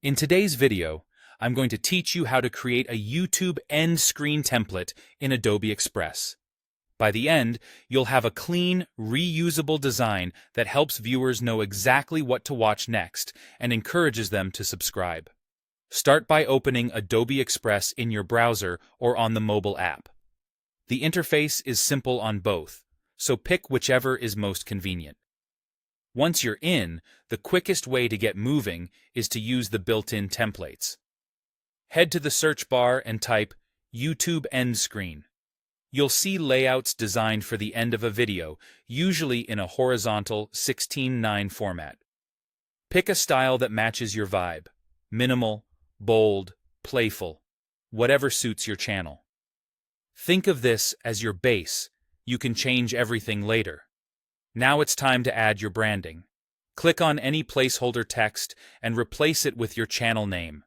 In today's video, I'm going to teach you how to create a YouTube end screen template in Adobe Express. By the end, you'll have a clean, reusable design that helps viewers know exactly what to watch next and encourages them to subscribe. Start by opening Adobe Express in your browser or on the mobile app. The interface is simple on both, so pick whichever is most convenient. Once you're in, the quickest way to get moving is to use the built-in templates. Head to the search bar and type YouTube End Screen. You'll see layouts designed for the end of a video, usually in a horizontal 16:9 format. Pick a style that matches your vibe: minimal, bold, playful, whatever suits your channel. Think of this as your base. You can change everything later. Now it's time to add your branding. Click on any placeholder text and replace it with your channel name.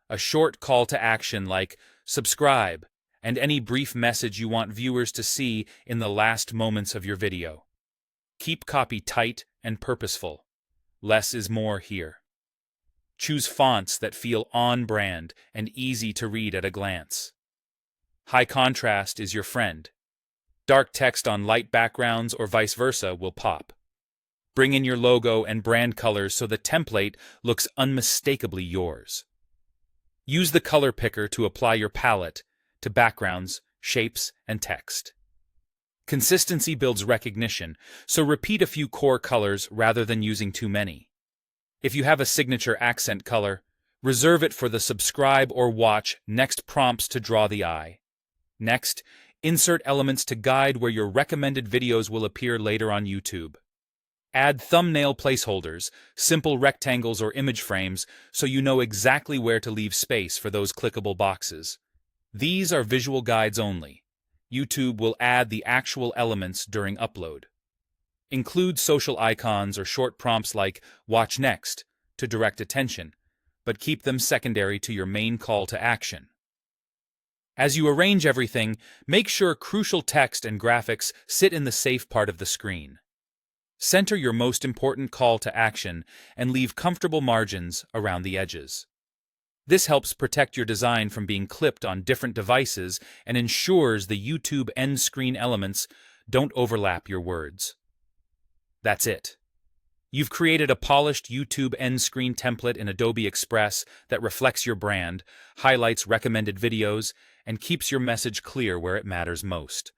A short call to action like subscribe, and any brief message you want viewers to see in the last moments of your video. Keep copy tight and purposeful. Less is more here. Choose fonts that feel on-brand and easy to read at a glance. High contrast is your friend. Dark text on light backgrounds or vice versa will pop. Bring in your logo and brand colors so the template looks unmistakably yours. Use the color picker to apply your palette to backgrounds, shapes, and text. Consistency builds recognition, so repeat a few core colors rather than using too many. If you have a signature accent color, reserve it for the subscribe or watch next prompts to draw the eye. Next, insert elements to guide where your recommended videos will appear later on YouTube. Add thumbnail placeholders, simple rectangles or image frames, so you know exactly where to leave space for those clickable boxes. These are visual guides only. YouTube will add the actual elements during upload. Include social icons or short prompts like "Watch next" to direct attention, but keep them secondary to your main call to action. As you arrange everything, make sure crucial text and graphics sit in the safe part of the screen. Center your most important call to action and leave comfortable margins around the edges. This helps protect your design from being clipped on different devices and ensures the YouTube end screen elements don't overlap your words. That's it. You've created a polished YouTube end screen template in Adobe Express that reflects your brand, highlights recommended videos, and keeps your message clear where it matters most.